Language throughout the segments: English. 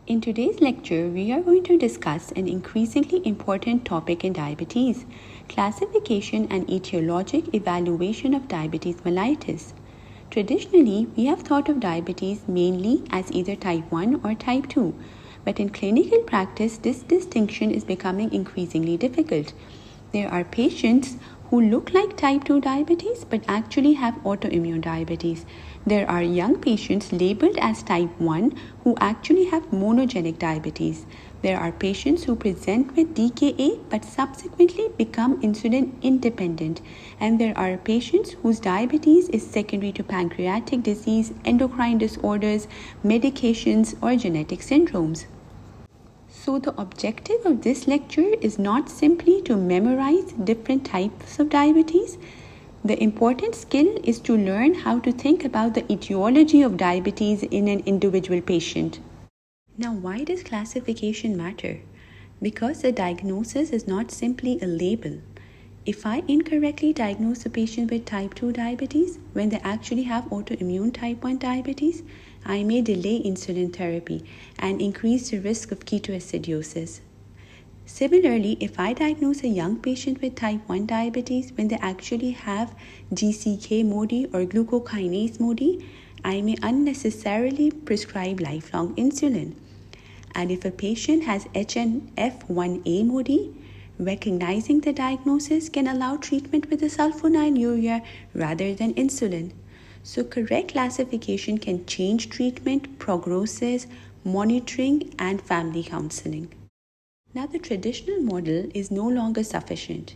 In today's lecture, we are going to discuss an increasingly important topic in diabetes, classification and etiologic evaluation of diabetes mellitus. Traditionally, we have thought of diabetes mainly as either type 1 or type 2, but in clinical practice, this distinction is becoming increasingly difficult. There are patients who look like type 2 diabetes but actually have autoimmune diabetes. There are young patients labeled as type 1 who actually have monogenic diabetes. There are patients who present with DKA but subsequently become insulin independent. And there are patients whose diabetes is secondary to pancreatic disease, endocrine disorders, medications, or genetic syndromes. So the objective of this lecture is not simply to memorize different types of diabetes. The important skill is to learn how to think about the etiology of diabetes in an individual patient. Now, why does classification matter? Because the diagnosis is not simply a label. If I incorrectly diagnose a patient with type 2 diabetes when they actually have autoimmune type 1 diabetes, I may delay insulin therapy and increase the risk of ketoacidosis. Similarly, if I diagnose a young patient with type 1 diabetes when they actually have GCK modi or glucokinase modi, I may unnecessarily prescribe lifelong insulin. And if a patient has HNF1A modi, recognizing the diagnosis can allow treatment with a sulfonylurea rather than insulin. So correct classification can change treatment, prognosis, monitoring, and family counseling. Now the traditional model is no longer sufficient.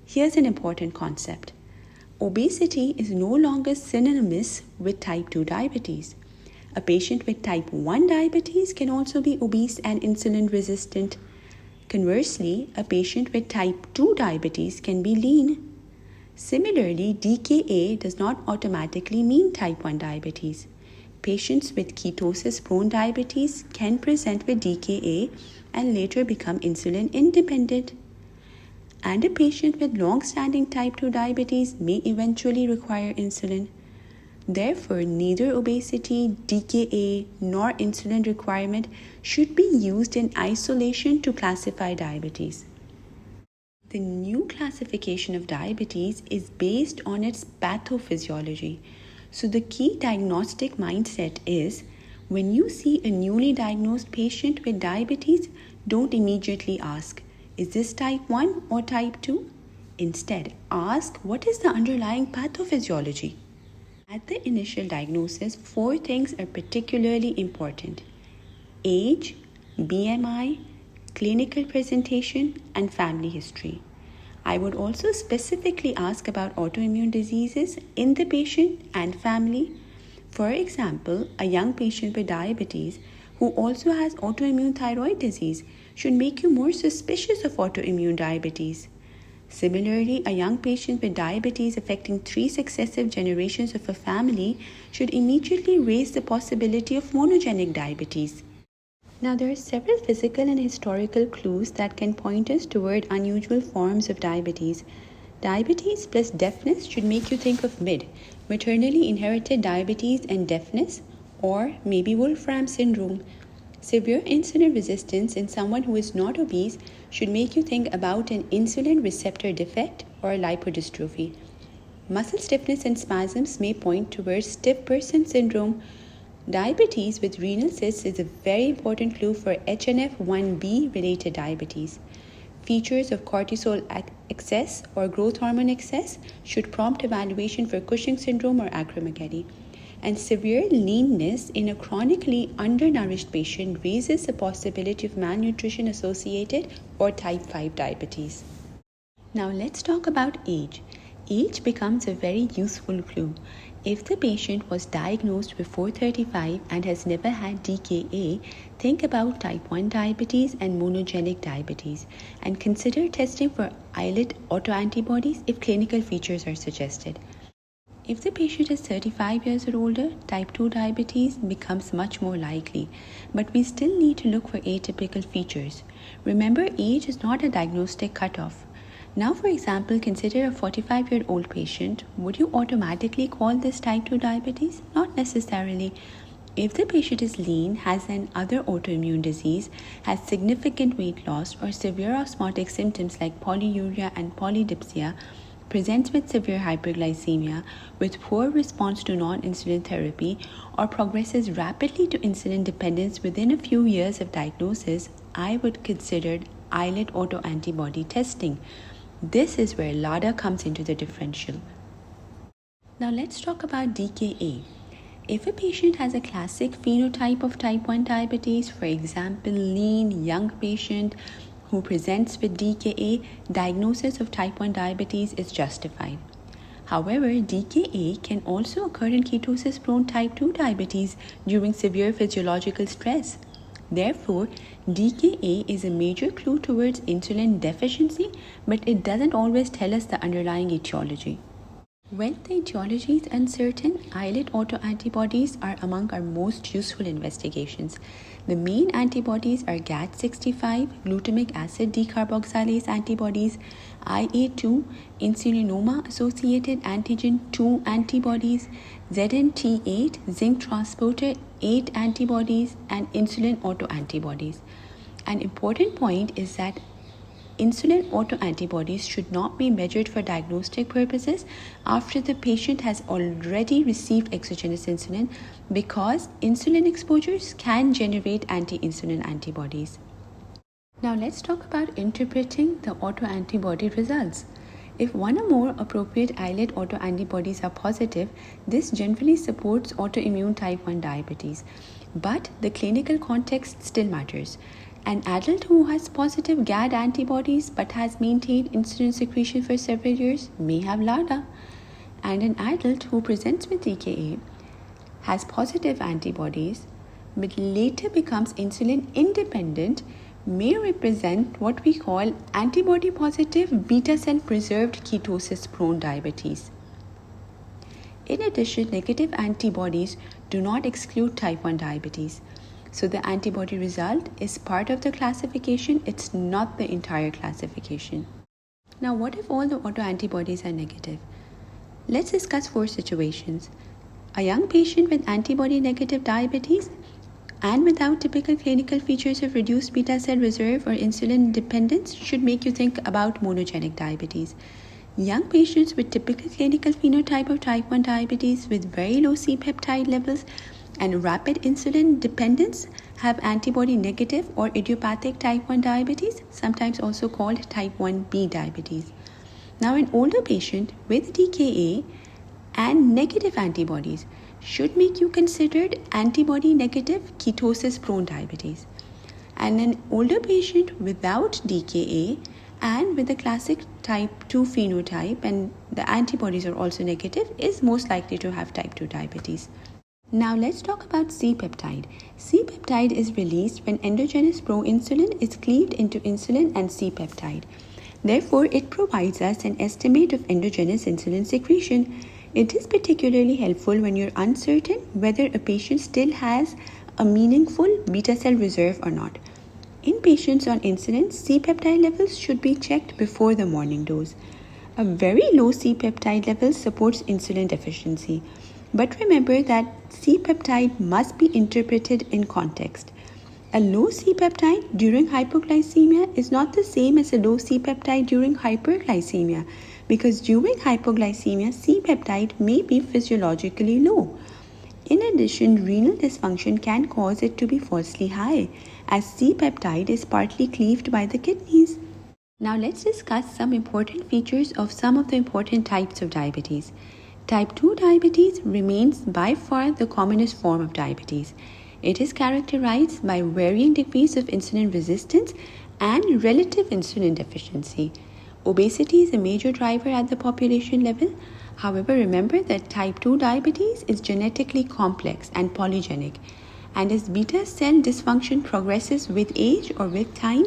Here's an important concept. Obesity is no longer synonymous with type 2 diabetes. A patient with type 1 diabetes can also be obese and insulin resistant. Conversely, a patient with type 2 diabetes can be lean. Similarly, DKA does not automatically mean type 1 diabetes. Patients with ketosis-prone diabetes can present with DKA and later become insulin independent. And a patient with long-standing type 2 diabetes may eventually require insulin. Therefore, neither obesity, DKA, nor insulin requirement should be used in isolation to classify diabetes. The new classification of diabetes is based on its pathophysiology. So the key diagnostic mindset is, when you see a newly diagnosed patient with diabetes, don't immediately ask, is this type 1 or type 2? Instead, ask, what is the underlying pathophysiology? At the initial diagnosis, 4 things are particularly important: age, BMI, clinical presentation, and family history. I would also specifically ask about autoimmune diseases in the patient and family. For example, a young patient with diabetes who also has autoimmune thyroid disease should make you more suspicious of autoimmune diabetes. Similarly, a young patient with diabetes affecting 3 successive generations of a family should immediately raise the possibility of monogenic diabetes. Now, there are several physical and historical clues that can point us toward unusual forms of diabetes. Diabetes plus deafness should make you think of MID, maternally inherited diabetes and deafness, or maybe Wolfram syndrome. Severe insulin resistance in someone who is not obese should make you think about an insulin receptor defect or lipodystrophy. Muscle stiffness and spasms may point towards stiff person syndrome. Diabetes with renal cysts is a very important clue for HNF1B related diabetes. Features of cortisol excess or growth hormone excess should prompt evaluation for Cushing syndrome or acromegaly. And severe leanness in a chronically undernourished patient raises the possibility of malnutrition associated or type 5 diabetes. Now let's talk about age. Age becomes a very useful clue. If the patient was diagnosed before 35 and has never had DKA, think about type 1 diabetes and monogenic diabetes and consider testing for islet autoantibodies if clinical features are suggested. If the patient is 35 years or older, type 2 diabetes becomes much more likely, but we still need to look for atypical features. Remember, age is not a diagnostic cutoff. Now, for example, consider a 45-year-old patient. Would you automatically call this type 2 diabetes? Not necessarily. If the patient is lean, has an other autoimmune disease, has significant weight loss, or severe osmotic symptoms like polyuria and polydipsia, presents with severe hyperglycemia with poor response to non-insulin therapy, or progresses rapidly to insulin dependence within a few years of diagnosis, I would consider islet autoantibody testing. This is where LADA comes into the differential. Now let's talk about DKA. If a patient has a classic phenotype of type 1 diabetes, for example, lean, young patient who presents with DKA, diagnosis of type 1 diabetes is justified. However, DKA can also occur in ketosis-prone type 2 diabetes during severe physiological stress. Therefore, DKA is a major clue towards insulin deficiency, but it doesn't always tell us the underlying etiology. When the etiology is uncertain, islet autoantibodies are among our most useful investigations. The main antibodies are GAT65, glutamic acid decarboxylase antibodies, IA2, insulinoma-associated antigen 2 antibodies, ZNT8, zinc transporter 8 antibodies, and insulin autoantibodies. An important point is that insulin autoantibodies should not be measured for diagnostic purposes after the patient has already received exogenous insulin because insulin exposures can generate anti-insulin antibodies. Now let's talk about interpreting the autoantibody results. If one or more appropriate islet autoantibodies are positive, this generally supports autoimmune type 1 diabetes, but the clinical context still matters. An adult who has positive GAD antibodies but has maintained insulin secretion for several years may have LADA, and an adult who presents with DKA has positive antibodies but later becomes insulin independent may represent what we call antibody positive beta cell preserved ketosis prone diabetes. In addition, negative antibodies do not exclude type 1 diabetes. So the antibody result is part of the classification, it's not the entire classification. Now what if all the autoantibodies are negative? Let's discuss 4 situations. A young patient with antibody negative diabetes and without typical clinical features of reduced beta cell reserve or insulin dependence should make you think about monogenic diabetes. Young patients with typical clinical phenotype of type 1 diabetes with very low C-peptide levels and rapid insulin dependence have antibody negative or idiopathic type 1 diabetes, sometimes also called type 1b diabetes. Now, an older patient with DKA and negative antibodies should make you consider antibody negative ketosis prone diabetes. And an older patient without DKA and with a classic type 2 phenotype and the antibodies are also negative is most likely to have type 2 diabetes. Now let's talk about C-peptide. C-peptide is released when endogenous proinsulin is cleaved into insulin and C-peptide. Therefore, it provides us an estimate of endogenous insulin secretion. It is particularly helpful when you're uncertain whether a patient still has a meaningful beta cell reserve or not. In patients on insulin, C-peptide levels should be checked before the morning dose. A very low C-peptide level supports insulin deficiency. But remember that C-peptide must be interpreted in context. A low C-peptide during hypoglycemia is not the same as a low C-peptide during hyperglycemia because during hypoglycemia, C-peptide may be physiologically low. In addition, renal dysfunction can cause it to be falsely high as C-peptide is partly cleaved by the kidneys. Now let's discuss some important features of some of the important types of diabetes. Type 2 diabetes remains by far the commonest form of diabetes. It is characterized by varying degrees of insulin resistance and relative insulin deficiency. Obesity is a major driver at the population level. However, remember that type 2 diabetes is genetically complex and polygenic, and as beta cell dysfunction progresses with age or with time,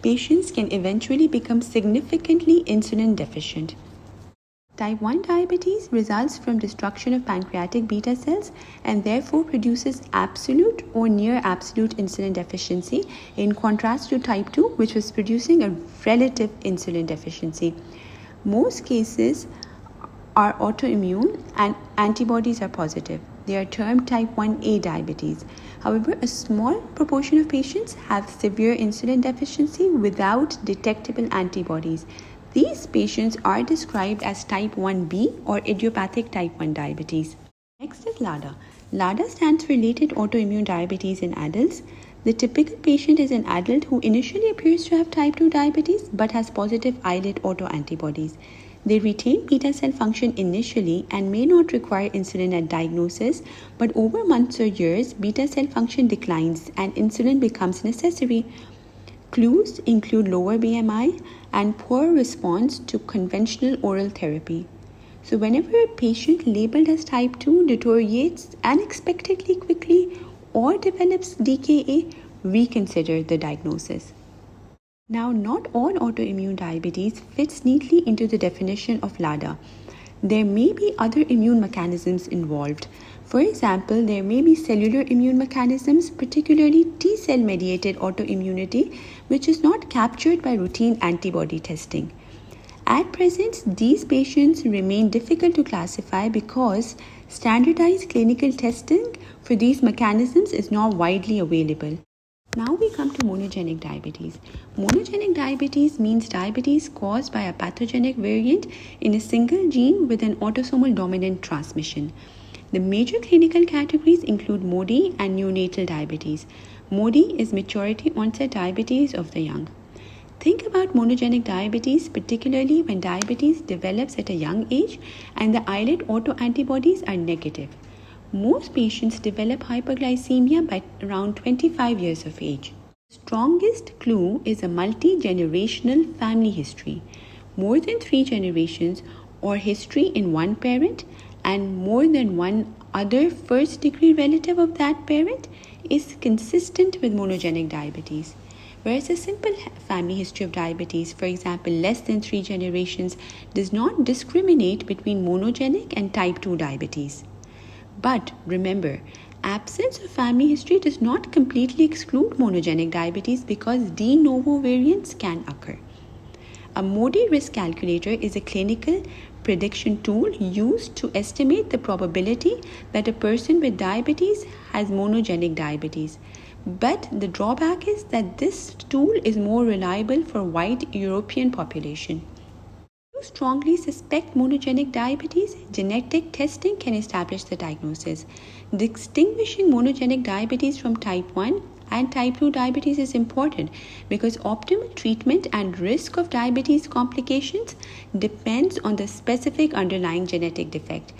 patients can eventually become significantly insulin deficient. Type 1 diabetes results from destruction of pancreatic beta cells and therefore produces absolute or near absolute insulin deficiency in contrast to type 2, which was producing a relative insulin deficiency. Most cases are autoimmune and antibodies are positive. They are termed type 1A diabetes. However, a small proportion of patients have severe insulin deficiency without detectable antibodies. These patients are described as type 1B or idiopathic type 1 diabetes. Next is LADA. LADA stands for latent autoimmune diabetes in adults. The typical patient is an adult who initially appears to have type 2 diabetes but has positive islet autoantibodies. They retain beta cell function initially and may not require insulin at diagnosis, but over months or years, beta cell function declines and insulin becomes necessary. Clues include lower BMI and poor response to conventional oral therapy. So whenever a patient labeled as type 2 deteriorates unexpectedly quickly or develops DKA, reconsider the diagnosis. Now, not all autoimmune diabetes fits neatly into the definition of LADA. There may be other immune mechanisms involved. For example, there may be cellular immune mechanisms, particularly T-cell mediated autoimmunity, which is not captured by routine antibody testing. At present, these patients remain difficult to classify because standardized clinical testing for these mechanisms is not widely available. Now we come to monogenic diabetes. Monogenic diabetes means diabetes caused by a pathogenic variant in a single gene with an autosomal dominant transmission. The major clinical categories include MODY and neonatal diabetes. MODY is maturity onset diabetes of the young. Think about monogenic diabetes, particularly when diabetes develops at a young age and the islet autoantibodies are negative. Most patients develop hyperglycemia by around 25 years of age. The strongest clue is a multi-generational family history. More than 3 generations or history in one parent and more than one other first-degree relative of that parent is consistent with monogenic diabetes. Whereas a simple family history of diabetes, for example, less than 3 generations, does not discriminate between monogenic and type 2 diabetes. But remember, absence of family history does not completely exclude monogenic diabetes because de novo variants can occur. A MODY risk calculator is a clinical prediction tool used to estimate the probability that a person with diabetes has monogenic diabetes. But the drawback is that this tool is more reliable for wide European population. If you strongly suspect monogenic diabetes, genetic testing can establish the diagnosis. Distinguishing monogenic diabetes from type 1 and type 2 diabetes is important because optimal treatment and risk of diabetes complications depends on the specific underlying genetic defect.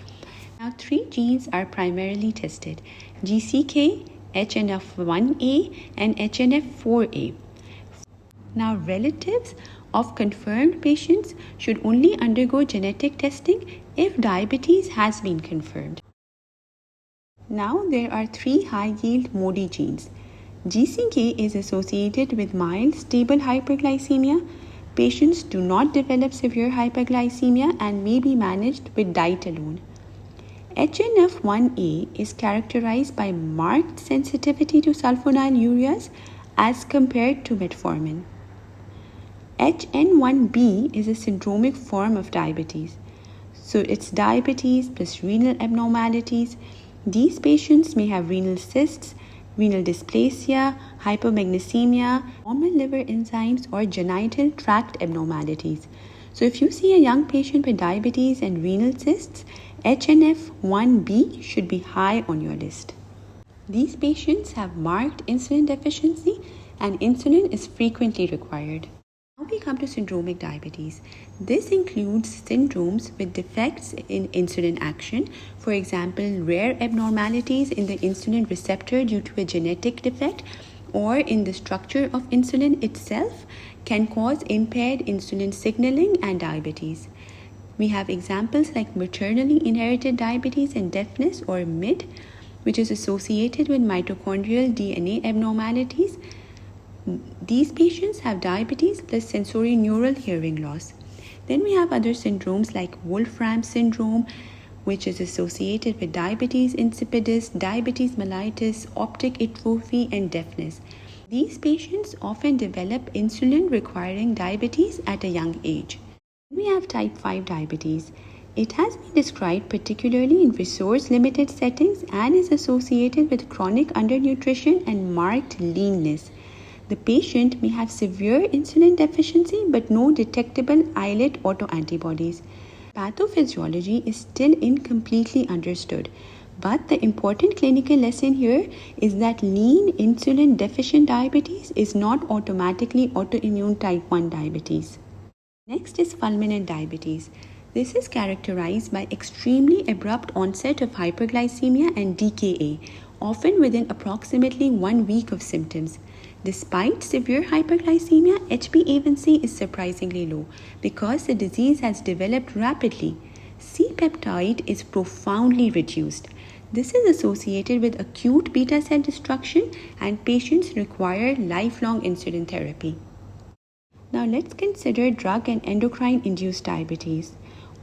Now, 3 genes are primarily tested: GCK, HNF1A, and HNF4A. Now, relatives of confirmed patients should only undergo genetic testing if diabetes has been confirmed. Now, there are 3 high-yield MODY genes. GCK is associated with mild, stable hyperglycemia. Patients do not develop severe hyperglycemia and may be managed with diet alone. HNF1A is characterized by marked sensitivity to sulfonylureas as compared to metformin. HN1B is a syndromic form of diabetes. So it's diabetes plus renal abnormalities. These patients may have renal cysts, renal dysplasia, hypomagnesemia, normal liver enzymes, or genital tract abnormalities. So if you see a young patient with diabetes and renal cysts, HNF1B should be high on your list. These patients have marked insulin deficiency and insulin is frequently required. Now we come to syndromic diabetes. This includes syndromes with defects in insulin action, for example, rare abnormalities in the insulin receptor due to a genetic defect or in the structure of insulin itself can cause impaired insulin signaling and diabetes. We have examples like maternally inherited diabetes and deafness or MID, which is associated with mitochondrial DNA abnormalities. These patients have diabetes plus sensorineural hearing loss. Then we have other syndromes like Wolfram syndrome, which is associated with diabetes insipidus, diabetes mellitus, optic atrophy, and deafness. These patients often develop insulin requiring diabetes at a young age. We have type 5 diabetes. It has been described particularly in resource-limited settings and is associated with chronic undernutrition and marked leanness. The patient may have severe insulin deficiency but no detectable islet autoantibodies. Pathophysiology is still incompletely understood, but the important clinical lesson here is that lean insulin deficient diabetes is not automatically autoimmune type 1 diabetes. Next is fulminant diabetes. This is characterized by extremely abrupt onset of hyperglycemia and DKA, often within approximately 1 week of symptoms. Despite severe hyperglycemia, HbA1c is surprisingly low because the disease has developed rapidly. C-peptide is profoundly reduced. This is associated with acute beta cell destruction, and patients require lifelong insulin therapy. Now let's consider drug and endocrine-induced diabetes.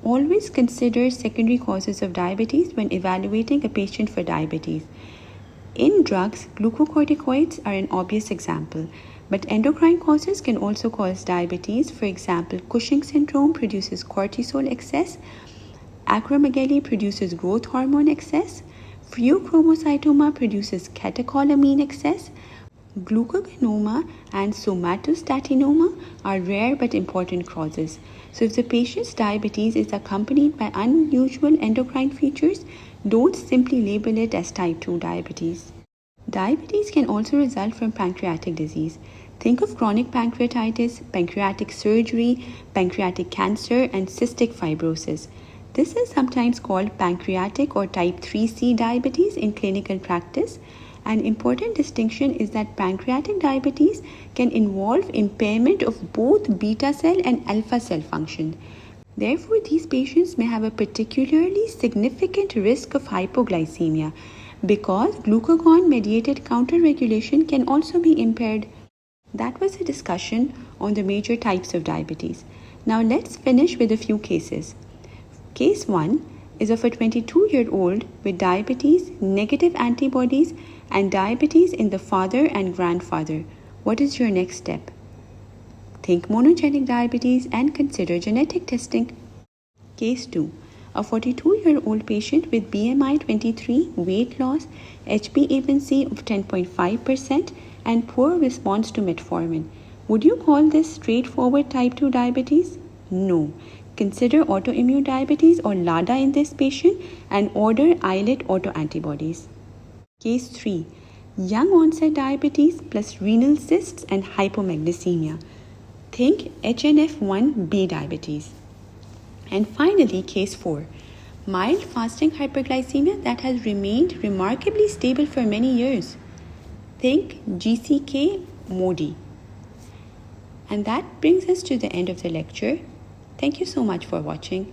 Always consider secondary causes of diabetes when evaluating a patient for diabetes. In drugs, glucocorticoids are an obvious example, but endocrine causes can also cause diabetes. For example, Cushing's syndrome produces cortisol excess, acromegaly produces growth hormone excess, pheochromocytoma produces catecholamine excess. Glucagonoma and somatostatinoma are rare but important causes. So if the patient's diabetes is accompanied by unusual endocrine features, don't simply label it as type 2 diabetes. Diabetes can also result from pancreatic disease. Think of chronic pancreatitis, pancreatic surgery, pancreatic cancer, and cystic fibrosis. This is sometimes called pancreatic or type 3C diabetes in clinical practice. An important distinction is that pancreatic diabetes can involve impairment of both beta cell and alpha cell function. Therefore, these patients may have a particularly significant risk of hypoglycemia because glucagon-mediated counterregulation can also be impaired. That was a discussion on the major types of diabetes. Now let's finish with a few cases. Case 1 is of a 22-year-old with diabetes, negative antibodies, and diabetes in the father and grandfather. What is your next step? Think monogenic diabetes and consider genetic testing. Case 2. A 42-year-old patient with BMI 23, weight loss, HbA1c of 10.5%, and poor response to metformin. Would you call this straightforward type 2 diabetes? No. Consider autoimmune diabetes or LADA in this patient and order islet autoantibodies. Case 3. Young onset diabetes plus renal cysts and hypomagnesemia. Think HNF1B diabetes. And finally, case 4. Mild fasting hyperglycemia that has remained remarkably stable for many years. Think GCK-MODY. And that brings us to the end of the lecture. Thank you so much for watching.